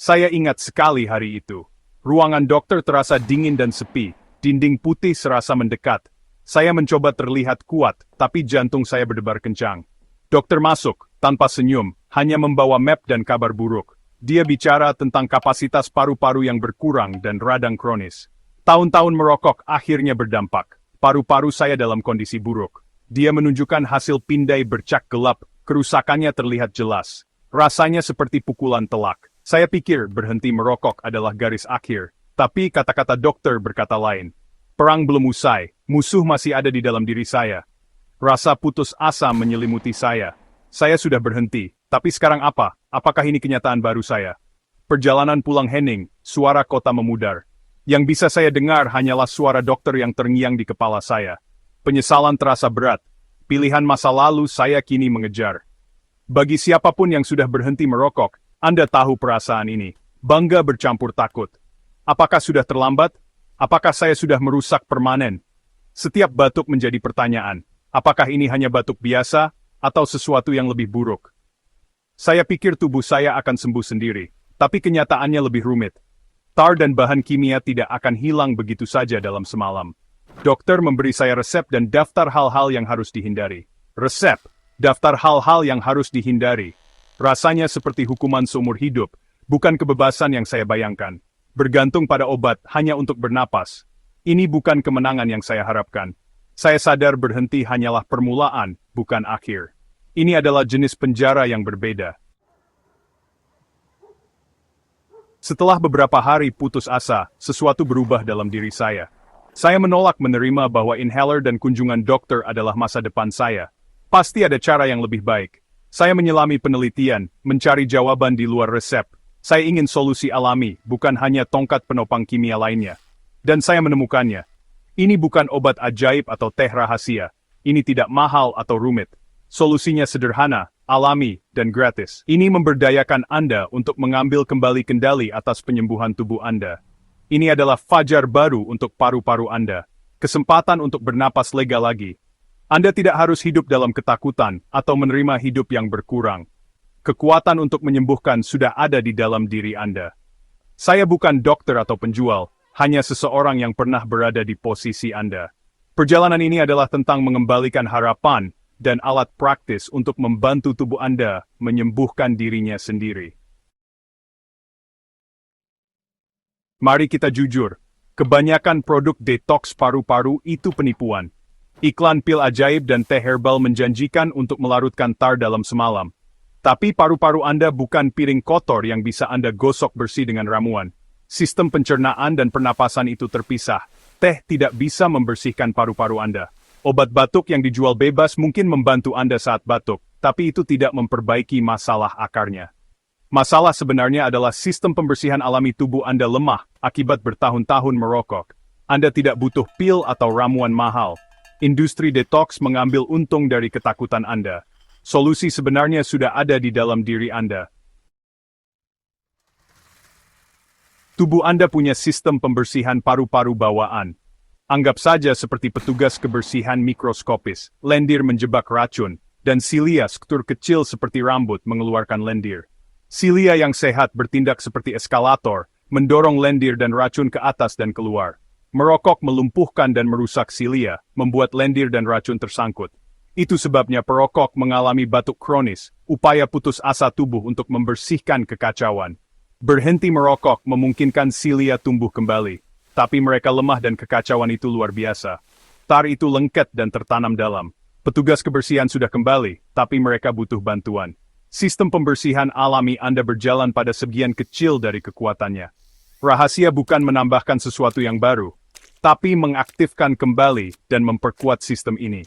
Saya ingat sekali hari itu. Ruangan dokter terasa dingin dan sepi, dinding putih serasa mendekat. Saya mencoba terlihat kuat, tapi jantung saya berdebar kencang. Dokter masuk, tanpa senyum, hanya membawa map dan kabar buruk. Dia bicara tentang kapasitas paru-paru yang berkurang dan radang kronis. Tahun-tahun merokok akhirnya berdampak. Paru-paru saya dalam kondisi buruk. Dia menunjukkan hasil pindai bercak gelap, kerusakannya terlihat jelas. Rasanya seperti pukulan telak. Saya pikir berhenti merokok adalah garis akhir, tapi kata-kata dokter berkata lain. Perang belum usai, musuh masih ada di dalam diri saya. Rasa putus asa menyelimuti saya. Saya sudah berhenti, tapi sekarang apa? Apakah ini kenyataan baru saya? Perjalanan pulang Henning, suara kota memudar. Yang bisa saya dengar hanyalah suara dokter yang terngiang di kepala saya. Penyesalan terasa berat. Pilihan masa lalu saya kini mengejar. Bagi siapapun yang sudah berhenti merokok, Anda tahu perasaan ini. Bangga bercampur takut. Apakah sudah terlambat? Apakah saya sudah merusak permanen? Setiap batuk menjadi pertanyaan. Apakah ini hanya batuk biasa, atau sesuatu yang lebih buruk? Saya pikir tubuh saya akan sembuh sendiri, tapi kenyataannya lebih rumit. Tar dan bahan kimia tidak akan hilang begitu saja dalam semalam. Dokter memberi saya resep dan daftar hal-hal yang harus dihindari. Resep, daftar hal-hal yang harus dihindari. Rasanya seperti hukuman seumur hidup, bukan kebebasan yang saya bayangkan. Bergantung pada obat hanya untuk bernapas. Ini bukan kemenangan yang saya harapkan. Saya sadar berhenti hanyalah permulaan, bukan akhir. Ini adalah jenis penjara yang berbeda. Setelah beberapa hari putus asa, sesuatu berubah dalam diri saya. Saya menolak menerima bahwa inhaler dan kunjungan dokter adalah masa depan saya. Pasti ada cara yang lebih baik. Saya menyelami penelitian, mencari jawaban di luar resep. Saya ingin solusi alami, bukan hanya tongkat penopang kimia lainnya. Dan saya menemukannya. Ini bukan obat ajaib atau teh rahasia. Ini tidak mahal atau rumit. Solusinya sederhana, alami, dan gratis. Ini memberdayakan Anda untuk mengambil kembali kendali atas penyembuhan tubuh Anda. Ini adalah fajar baru untuk paru-paru Anda. Kesempatan untuk bernapas lega lagi. Anda tidak harus hidup dalam ketakutan atau menerima hidup yang berkurang. Kekuatan untuk menyembuhkan sudah ada di dalam diri Anda. Saya bukan dokter atau penjual, hanya seseorang yang pernah berada di posisi Anda. Perjalanan ini adalah tentang mengembalikan harapan dan alat praktis untuk membantu tubuh Anda menyembuhkan dirinya sendiri. Mari kita jujur, kebanyakan produk detoks paru-paru itu penipuan. Iklan pil ajaib dan teh herbal menjanjikan untuk melarutkan tar dalam semalam. Tapi paru-paru Anda bukan piring kotor yang bisa Anda gosok bersih dengan ramuan. Sistem pencernaan dan pernapasan itu terpisah. Teh tidak bisa membersihkan paru-paru Anda. Obat batuk yang dijual bebas mungkin membantu Anda saat batuk, tapi itu tidak memperbaiki masalah akarnya. Masalah sebenarnya adalah sistem pembersihan alami tubuh Anda lemah akibat bertahun-tahun merokok. Anda tidak butuh pil atau ramuan mahal. Industri detoks mengambil untung dari ketakutan Anda. Solusi sebenarnya sudah ada di dalam diri Anda. Tubuh Anda punya sistem pembersihan paru-paru bawaan. Anggap saja seperti petugas kebersihan mikroskopis, lendir menjebak racun, dan silia struktur kecil seperti rambut mengeluarkan lendir. Silia yang sehat bertindak seperti eskalator, mendorong lendir dan racun ke atas dan keluar. Merokok melumpuhkan dan merusak silia, membuat lendir dan racun tersangkut. Itu sebabnya perokok mengalami batuk kronis, upaya putus asa tubuh untuk membersihkan kekacauan. Berhenti merokok memungkinkan silia tumbuh kembali. Tapi mereka lemah dan kekacauan itu luar biasa. Tar itu lengket dan tertanam dalam. Petugas kebersihan sudah kembali, tapi mereka butuh bantuan. Sistem pembersihan alami Anda berjalan pada sebagian kecil dari kekuatannya. Rahasia bukan menambahkan sesuatu yang baru, tapi mengaktifkan kembali dan memperkuat sistem ini.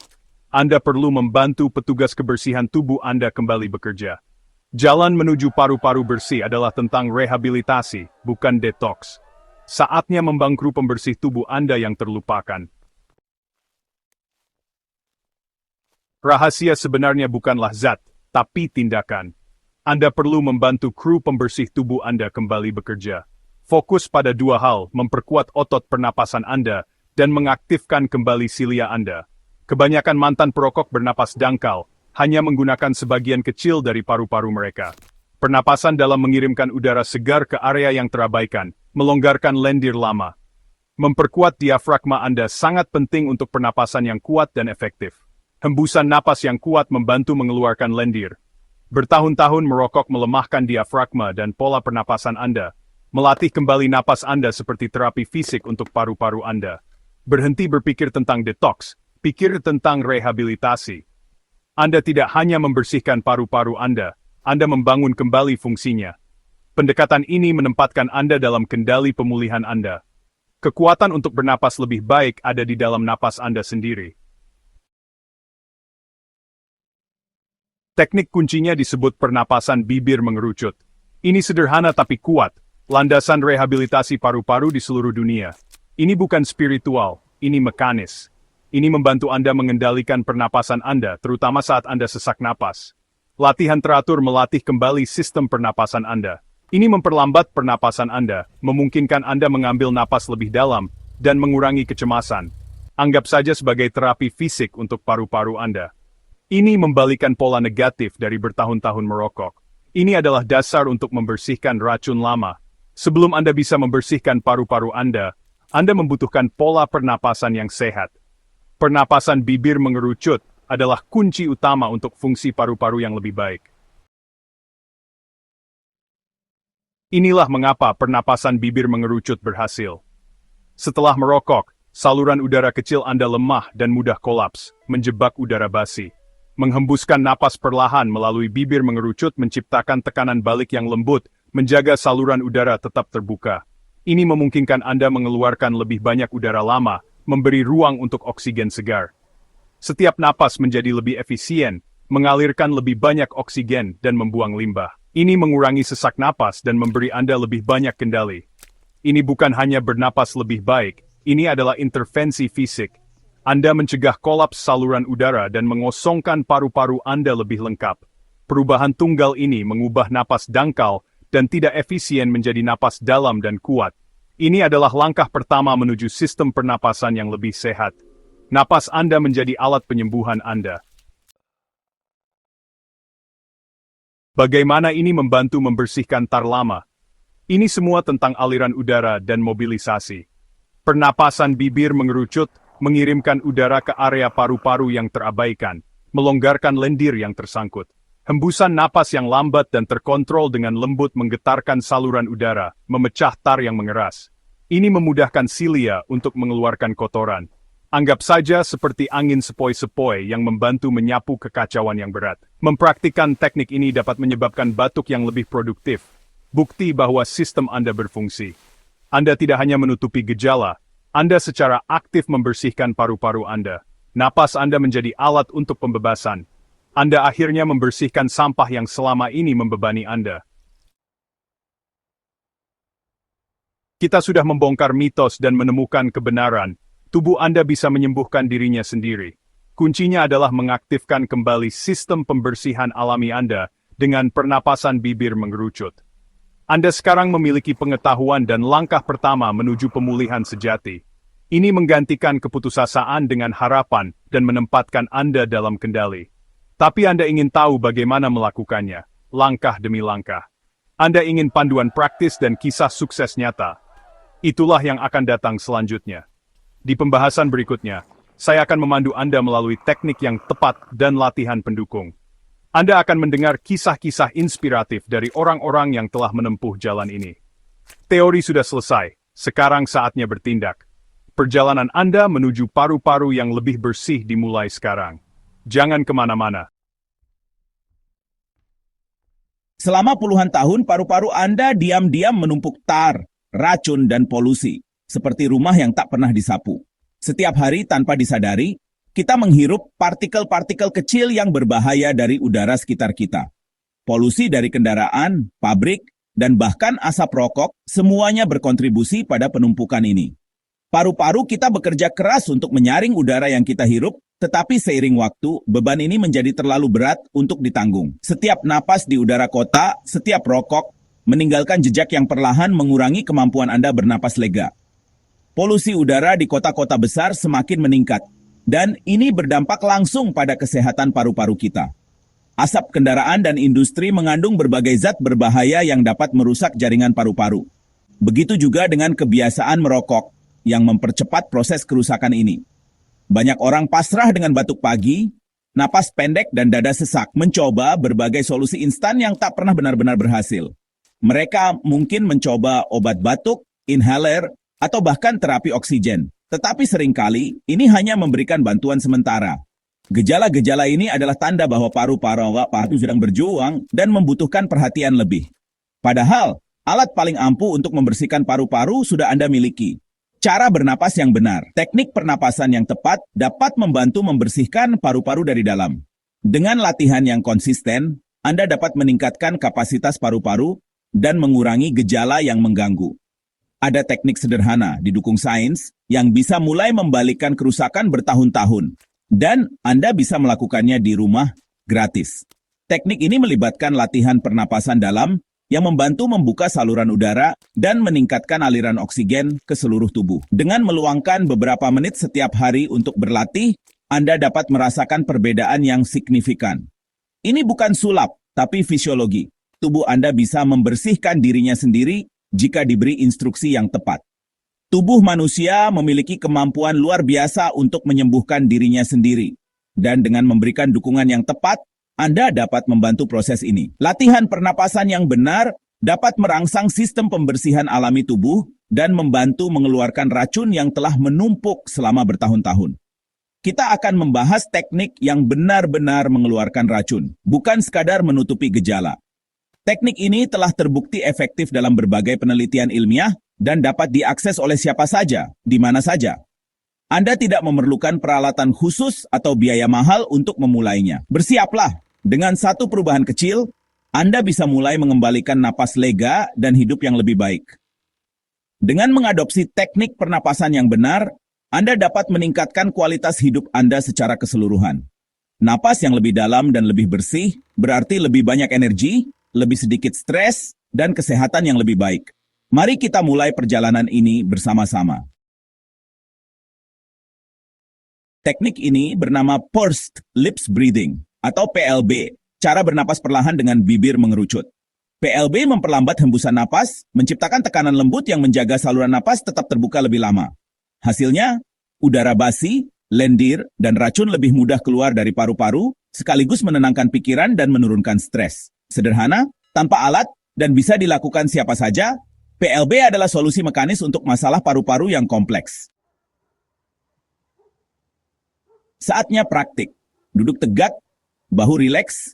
Anda perlu membantu petugas kebersihan tubuh Anda kembali bekerja. Jalan menuju paru-paru bersih adalah tentang rehabilitasi, bukan detoks. Saatnya membangkru pembersih tubuh Anda yang terlupakan. Rahasia sebenarnya bukanlah zat, tapi tindakan. Anda perlu membantu kru pembersih tubuh Anda kembali bekerja. Fokus pada dua hal, memperkuat otot pernapasan Anda, dan mengaktifkan kembali silia Anda. Kebanyakan mantan perokok bernapas dangkal, hanya menggunakan sebagian kecil dari paru-paru mereka. Pernapasan dalam mengirimkan udara segar ke area yang terabaikan, melonggarkan lendir lama. Memperkuat diafragma Anda sangat penting untuk pernapasan yang kuat dan efektif. Hembusan napas yang kuat membantu mengeluarkan lendir. Bertahun-tahun merokok melemahkan diafragma dan pola pernapasan Anda. Melatih kembali napas Anda seperti terapi fisik untuk paru-paru Anda. Berhenti berpikir tentang detox, pikir tentang rehabilitasi. Anda tidak hanya membersihkan paru-paru Anda membangun kembali fungsinya. Pendekatan ini menempatkan Anda dalam kendali pemulihan Anda. Kekuatan untuk bernapas lebih baik ada di dalam napas Anda sendiri. Teknik kuncinya disebut pernapasan bibir mengerucut. Ini sederhana tapi kuat, landasan rehabilitasi paru-paru di seluruh dunia. Ini bukan spiritual, ini mekanis. Ini membantu Anda mengendalikan pernapasan Anda, terutama saat Anda sesak napas. Latihan teratur melatih kembali sistem pernapasan Anda. Ini memperlambat pernapasan Anda, memungkinkan Anda mengambil napas lebih dalam, dan mengurangi kecemasan. Anggap saja sebagai terapi fisik untuk paru-paru Anda. Ini membalikan pola negatif dari bertahun-tahun merokok. Ini adalah dasar untuk membersihkan racun lama. Sebelum Anda bisa membersihkan paru-paru Anda membutuhkan pola pernapasan yang sehat. Pernapasan bibir mengerucut adalah kunci utama untuk fungsi paru-paru yang lebih baik. Inilah mengapa pernapasan bibir mengerucut berhasil. Setelah merokok, saluran udara kecil Anda lemah dan mudah kolaps, menjebak udara basi. Menghembuskan napas perlahan melalui bibir mengerucut menciptakan tekanan balik yang lembut, menjaga saluran udara tetap terbuka. Ini memungkinkan Anda mengeluarkan lebih banyak udara lama, memberi ruang untuk oksigen segar. Setiap napas menjadi lebih efisien, mengalirkan lebih banyak oksigen dan membuang limbah. Ini mengurangi sesak napas dan memberi Anda lebih banyak kendali. Ini bukan hanya bernapas lebih baik, ini adalah intervensi fisik. Anda mencegah kolaps saluran udara dan mengosongkan paru-paru Anda lebih lengkap. Perubahan tunggal ini mengubah napas dangkal dan tidak efisien menjadi napas dalam dan kuat. Ini adalah langkah pertama menuju sistem pernapasan yang lebih sehat. Napas Anda menjadi alat penyembuhan Anda. Bagaimana ini membantu membersihkan tar lama? Ini semua tentang aliran udara dan mobilisasi. Pernapasan bibir mengerucut, mengirimkan udara ke area paru-paru yang terabaikan, melonggarkan lendir yang tersangkut. Hembusan napas yang lambat dan terkontrol dengan lembut menggetarkan saluran udara, memecah tar yang mengeras. Ini memudahkan silia untuk mengeluarkan kotoran. Anggap saja seperti angin sepoi-sepoi yang membantu menyapu kekacauan yang berat. Mempraktikkan teknik ini dapat menyebabkan batuk yang lebih produktif. Bukti bahwa sistem Anda berfungsi. Anda tidak hanya menutupi gejala, Anda secara aktif membersihkan paru-paru Anda. Napas Anda menjadi alat untuk pembebasan. Anda akhirnya membersihkan sampah yang selama ini membebani Anda. Kita sudah membongkar mitos dan menemukan kebenaran. Tubuh Anda bisa menyembuhkan dirinya sendiri. Kuncinya adalah mengaktifkan kembali sistem pembersihan alami Anda dengan pernapasan bibir mengerucut. Anda sekarang memiliki pengetahuan dan langkah pertama menuju pemulihan sejati. Ini menggantikan keputusasaan dengan harapan dan menempatkan Anda dalam kendali. Tapi Anda ingin tahu bagaimana melakukannya, langkah demi langkah. Anda ingin panduan praktis dan kisah sukses nyata. Itulah yang akan datang selanjutnya. Di pembahasan berikutnya, saya akan memandu Anda melalui teknik yang tepat dan latihan pendukung. Anda akan mendengar kisah-kisah inspiratif dari orang-orang yang telah menempuh jalan ini. Teori sudah selesai, sekarang saatnya bertindak. Perjalanan Anda menuju paru-paru yang lebih bersih dimulai sekarang. Jangan kemana-mana. Selama puluhan tahun, paru-paru Anda diam-diam menumpuk tar, racun, dan polusi. Seperti rumah yang tak pernah disapu. Setiap hari tanpa disadari, kita menghirup partikel-partikel kecil yang berbahaya dari udara sekitar kita. Polusi dari kendaraan, pabrik, dan bahkan asap rokok, semuanya berkontribusi pada penumpukan ini. Paru-paru kita bekerja keras untuk menyaring udara yang kita hirup, tetapi seiring waktu, beban ini menjadi terlalu berat untuk ditanggung. Setiap napas di udara kota, setiap rokok, meninggalkan jejak yang perlahan mengurangi kemampuan Anda bernapas lega. Polusi udara di kota-kota besar semakin meningkat, dan ini berdampak langsung pada kesehatan paru-paru kita. Asap kendaraan dan industri mengandung berbagai zat berbahaya yang dapat merusak jaringan paru-paru. Begitu juga dengan kebiasaan merokok yang mempercepat proses kerusakan ini. Banyak orang pasrah dengan batuk pagi, napas pendek dan dada sesak, mencoba berbagai solusi instan yang tak pernah benar-benar berhasil. Mereka mungkin mencoba obat batuk, inhaler, atau bahkan terapi oksigen. Tetapi seringkali ini hanya memberikan bantuan sementara. Gejala-gejala ini adalah tanda bahwa paru-paru sedang berjuang dan membutuhkan perhatian lebih. Padahal, alat paling ampuh untuk membersihkan paru-paru sudah Anda miliki. Cara bernapas yang benar, teknik pernapasan yang tepat dapat membantu membersihkan paru-paru dari dalam. Dengan latihan yang konsisten, Anda dapat meningkatkan kapasitas paru-paru dan mengurangi gejala yang mengganggu. Ada teknik sederhana didukung sains yang bisa mulai membalikkan kerusakan bertahun-tahun. Dan Anda bisa melakukannya di rumah gratis. Teknik ini melibatkan latihan pernapasan dalam yang membantu membuka saluran udara dan meningkatkan aliran oksigen ke seluruh tubuh. Dengan meluangkan beberapa menit setiap hari untuk berlatih, Anda dapat merasakan perbedaan yang signifikan. Ini bukan sulap, tapi fisiologi. Tubuh Anda bisa membersihkan dirinya sendiri jika diberi instruksi yang tepat. Tubuh manusia memiliki kemampuan luar biasa untuk menyembuhkan dirinya sendiri. Dan dengan memberikan dukungan yang tepat, Anda dapat membantu proses ini. Latihan pernapasan yang benar dapat merangsang sistem pembersihan alami tubuh dan membantu mengeluarkan racun yang telah menumpuk selama bertahun-tahun. Kita akan membahas teknik yang benar-benar mengeluarkan racun, bukan sekadar menutupi gejala. Teknik ini telah terbukti efektif dalam berbagai penelitian ilmiah dan dapat diakses oleh siapa saja, di mana saja. Anda tidak memerlukan peralatan khusus atau biaya mahal untuk memulainya. Bersiaplah, dengan satu perubahan kecil, Anda bisa mulai mengembalikan napas lega dan hidup yang lebih baik. Dengan mengadopsi teknik pernapasan yang benar, Anda dapat meningkatkan kualitas hidup Anda secara keseluruhan. Napas yang lebih dalam dan lebih bersih berarti lebih banyak energi, lebih sedikit stres, dan kesehatan yang lebih baik. Mari kita mulai perjalanan ini bersama-sama. Teknik ini bernama Pursed Lips Breathing atau PLB, cara bernapas perlahan dengan bibir mengerucut. PLB memperlambat hembusan napas, menciptakan tekanan lembut yang menjaga saluran napas tetap terbuka lebih lama. Hasilnya, udara basi, lendir, dan racun lebih mudah keluar dari paru-paru, sekaligus menenangkan pikiran dan menurunkan stres. Sederhana, tanpa alat, dan bisa dilakukan siapa saja, PLB adalah solusi mekanis untuk masalah paru-paru yang kompleks. Saatnya praktik. Duduk tegak, bahu rileks,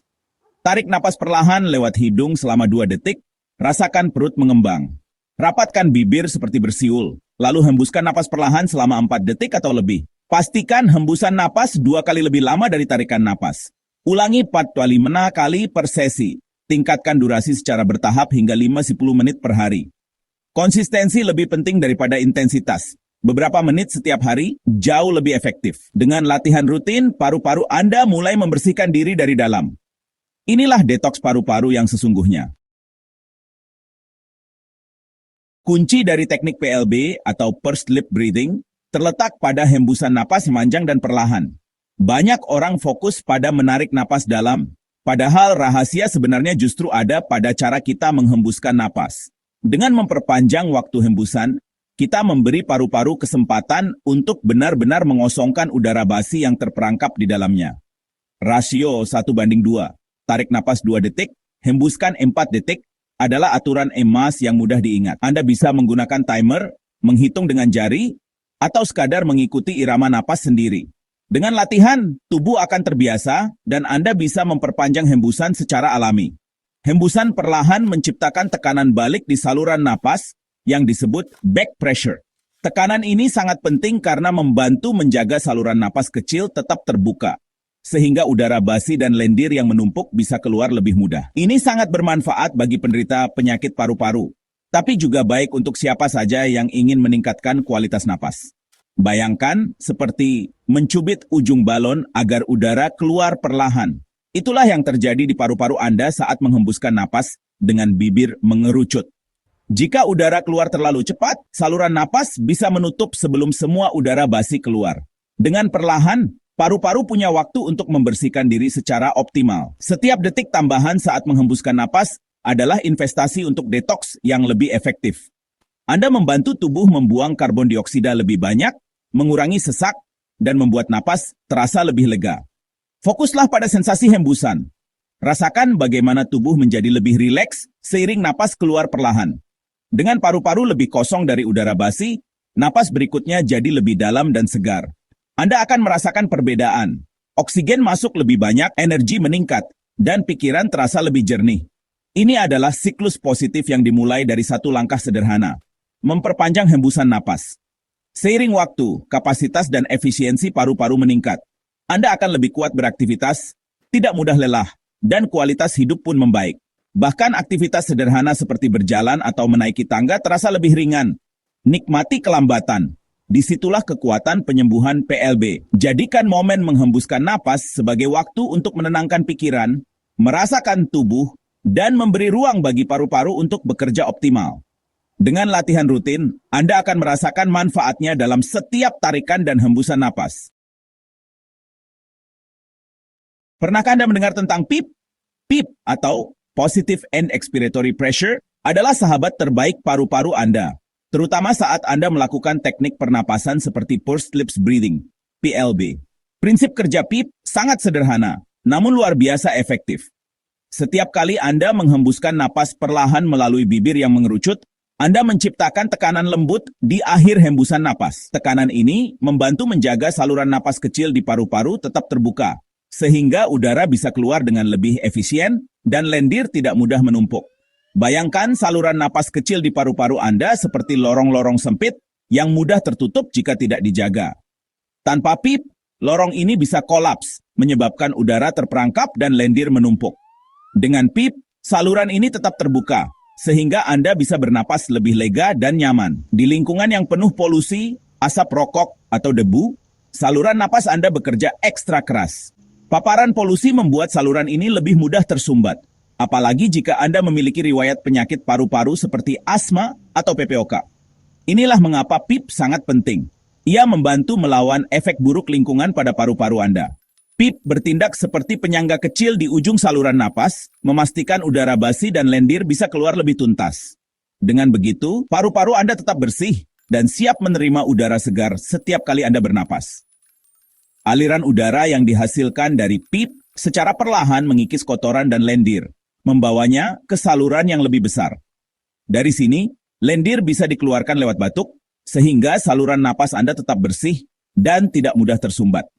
tarik napas perlahan lewat hidung selama 2 detik, rasakan perut mengembang. Rapatkan bibir seperti bersiul, lalu hembuskan napas perlahan selama 4 detik atau lebih. Pastikan hembusan napas 2 kali lebih lama dari tarikan napas. Ulangi 45 kali per sesi. Tingkatkan durasi secara bertahap hingga 5-10 menit per hari. Konsistensi lebih penting daripada intensitas. Beberapa menit setiap hari jauh lebih efektif. Dengan latihan rutin, paru-paru Anda mulai membersihkan diri dari dalam. Inilah detoks paru-paru yang sesungguhnya. Kunci dari teknik PLB atau Pursed Lip Breathing terletak pada hembusan napas memanjang dan perlahan. Banyak orang fokus pada menarik napas dalam, padahal rahasia sebenarnya justru ada pada cara kita menghembuskan napas. Dengan memperpanjang waktu hembusan, kita memberi paru-paru kesempatan untuk benar-benar mengosongkan udara basi yang terperangkap di dalamnya. Rasio 1:2. Tarik napas 2 detik, hembuskan 4 detik, adalah aturan emas yang mudah diingat. Anda bisa menggunakan timer, menghitung dengan jari, atau sekadar mengikuti irama napas sendiri. Dengan latihan, tubuh akan terbiasa dan Anda bisa memperpanjang hembusan secara alami. Hembusan perlahan menciptakan tekanan balik di saluran napas yang disebut back pressure. Tekanan ini sangat penting karena membantu menjaga saluran napas kecil tetap terbuka, sehingga udara basi dan lendir yang menumpuk bisa keluar lebih mudah. Ini sangat bermanfaat bagi penderita penyakit paru-paru, tapi juga baik untuk siapa saja yang ingin meningkatkan kualitas napas. Bayangkan seperti mencubit ujung balon agar udara keluar perlahan. Itulah yang terjadi di paru-paru Anda saat menghembuskan napas dengan bibir mengerucut. Jika udara keluar terlalu cepat, saluran napas bisa menutup sebelum semua udara basi keluar. Dengan perlahan, Paru-paru punya waktu untuk membersihkan diri secara optimal. Setiap detik tambahan saat menghembuskan napas adalah investasi untuk detoks yang lebih efektif. Anda membantu tubuh membuang karbon dioksida lebih banyak, mengurangi sesak, dan membuat napas terasa lebih lega. Fokuslah pada sensasi hembusan. Rasakan bagaimana tubuh menjadi lebih rileks seiring napas keluar perlahan. Dengan paru-paru lebih kosong dari udara basi, napas berikutnya jadi lebih dalam dan segar. Anda akan merasakan perbedaan. Oksigen masuk lebih banyak, energi meningkat, dan pikiran terasa lebih jernih. Ini adalah siklus positif yang dimulai dari satu langkah sederhana, memperpanjang hembusan napas. Seiring waktu, kapasitas dan efisiensi paru-paru meningkat. Anda akan lebih kuat beraktivitas, tidak mudah lelah, dan kualitas hidup pun membaik. Bahkan aktivitas sederhana seperti berjalan atau menaiki tangga terasa lebih ringan. Nikmati kelambatan. Disitulah kekuatan penyembuhan PLB. Jadikan momen menghembuskan napas sebagai waktu untuk menenangkan pikiran, merasakan tubuh, dan memberi ruang bagi paru-paru untuk bekerja optimal. Dengan latihan rutin, Anda akan merasakan manfaatnya dalam setiap tarikan dan hembusan napas. Pernahkah Anda mendengar tentang PEEP? PEEP atau Positive End Expiratory Pressure adalah sahabat terbaik paru-paru Anda, terutama saat Anda melakukan teknik pernapasan seperti Pursed Lips Breathing, PLB. Prinsip kerja PEEP sangat sederhana, namun luar biasa efektif. Setiap kali Anda menghembuskan napas perlahan melalui bibir yang mengerucut, Anda menciptakan tekanan lembut di akhir hembusan napas. Tekanan ini membantu menjaga saluran napas kecil di paru-paru tetap terbuka, sehingga udara bisa keluar dengan lebih efisien dan lendir tidak mudah menumpuk. Bayangkan saluran napas kecil di paru-paru Anda seperti lorong-lorong sempit yang mudah tertutup jika tidak dijaga. Tanpa PEEP, lorong ini bisa kolaps, menyebabkan udara terperangkap dan lendir menumpuk. Dengan PEEP, saluran ini tetap terbuka, sehingga Anda bisa bernapas lebih lega dan nyaman. Di lingkungan yang penuh polusi, asap rokok, atau debu, saluran napas Anda bekerja ekstra keras. Paparan polusi membuat saluran ini lebih mudah tersumbat, apalagi jika Anda memiliki riwayat penyakit paru-paru seperti asma atau PPOK. Inilah mengapa PEEP sangat penting. Ia membantu melawan efek buruk lingkungan pada paru-paru Anda. PEEP bertindak seperti penyangga kecil di ujung saluran napas, memastikan udara basi dan lendir bisa keluar lebih tuntas. Dengan begitu, paru-paru Anda tetap bersih dan siap menerima udara segar setiap kali Anda bernapas. Aliran udara yang dihasilkan dari PEEP secara perlahan mengikis kotoran dan lendir, membawanya ke saluran yang lebih besar. Dari sini, lendir bisa dikeluarkan lewat batuk, sehingga saluran napas Anda tetap bersih dan tidak mudah tersumbat.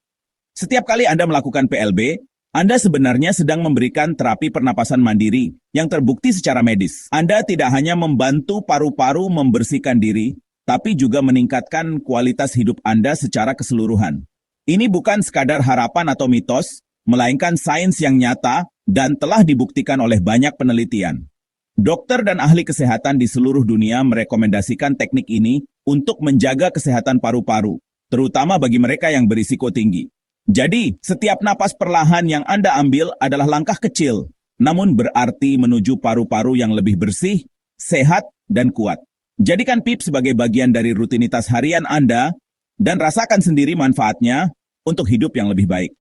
Setiap kali Anda melakukan PLB, Anda sebenarnya sedang memberikan terapi pernapasan mandiri yang terbukti secara medis. Anda tidak hanya membantu paru-paru membersihkan diri, tapi juga meningkatkan kualitas hidup Anda secara keseluruhan. Ini bukan sekadar harapan atau mitos, melainkan sains yang nyata dan telah dibuktikan oleh banyak penelitian. Dokter dan ahli kesehatan di seluruh dunia merekomendasikan teknik ini untuk menjaga kesehatan paru-paru, terutama bagi mereka yang berisiko tinggi. Jadi, setiap napas perlahan yang Anda ambil adalah langkah kecil, namun berarti menuju paru-paru yang lebih bersih, sehat, dan kuat. Jadikan PEEP sebagai bagian dari rutinitas harian Anda, dan rasakan sendiri manfaatnya untuk hidup yang lebih baik.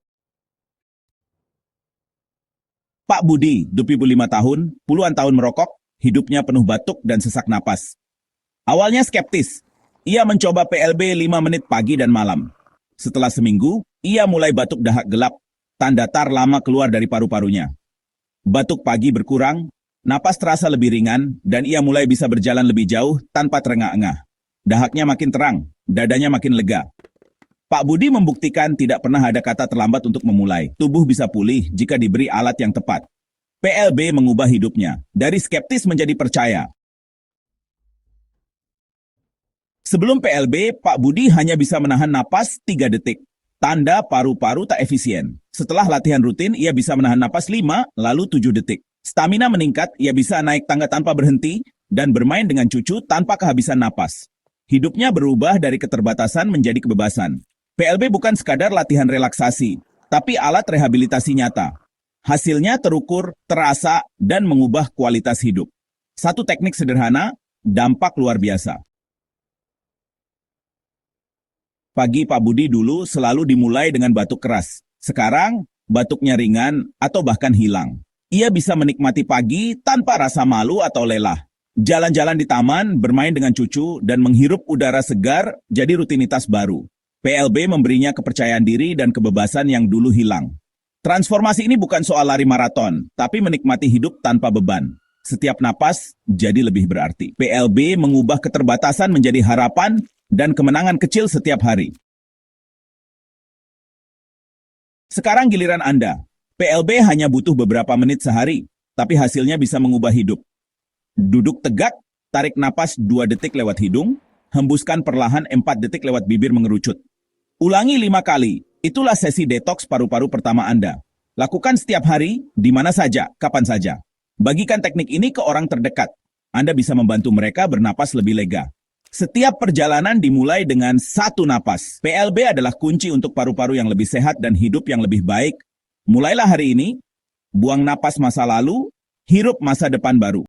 Pak Budi, 25 tahun, puluhan tahun merokok, hidupnya penuh batuk dan sesak napas. Awalnya skeptis, ia mencoba PLB 5 menit pagi dan malam. Setelah seminggu, ia mulai batuk dahak gelap, tanda tar lama keluar dari paru-parunya. Batuk pagi berkurang, napas terasa lebih ringan, dan ia mulai bisa berjalan lebih jauh tanpa terengah-engah. Dahaknya makin terang, dadanya makin lega. Pak Budi membuktikan tidak pernah ada kata terlambat untuk memulai. Tubuh bisa pulih jika diberi alat yang tepat. PLB mengubah hidupnya, dari skeptis menjadi percaya. Sebelum PLB, Pak Budi hanya bisa menahan napas 3 detik. Tanda paru-paru tak efisien. Setelah latihan rutin, ia bisa menahan napas 5, lalu 7 detik. Stamina meningkat, ia bisa naik tangga tanpa berhenti, dan bermain dengan cucu tanpa kehabisan napas. Hidupnya berubah dari keterbatasan menjadi kebebasan. PLB bukan sekadar latihan relaksasi, tapi alat rehabilitasi nyata. Hasilnya terukur, terasa, dan mengubah kualitas hidup. Satu teknik sederhana, dampak luar biasa. Pagi Pak Budi dulu selalu dimulai dengan batuk keras. Sekarang, batuknya ringan atau bahkan hilang. Ia bisa menikmati pagi tanpa rasa malu atau lelah. Jalan-jalan di taman, bermain dengan cucu, dan menghirup udara segar jadi rutinitas baru. PLB memberinya kepercayaan diri dan kebebasan yang dulu hilang. Transformasi ini bukan soal lari maraton, tapi menikmati hidup tanpa beban. Setiap napas jadi lebih berarti. PLB mengubah keterbatasan menjadi harapan dan kemenangan kecil setiap hari. Sekarang giliran Anda. PLB hanya butuh beberapa menit sehari, tapi hasilnya bisa mengubah hidup. Duduk tegak, tarik napas 2 detik lewat hidung, hembuskan perlahan 4 detik lewat bibir mengerucut. Ulangi 5 kali, itulah sesi detoks paru-paru pertama Anda. Lakukan setiap hari, di mana saja, kapan saja. Bagikan teknik ini ke orang terdekat. Anda bisa membantu mereka bernapas lebih lega. Setiap perjalanan dimulai dengan 1 napas. PLB adalah kunci untuk paru-paru yang lebih sehat dan hidup yang lebih baik. Mulailah hari ini, buang napas masa lalu, hirup masa depan baru.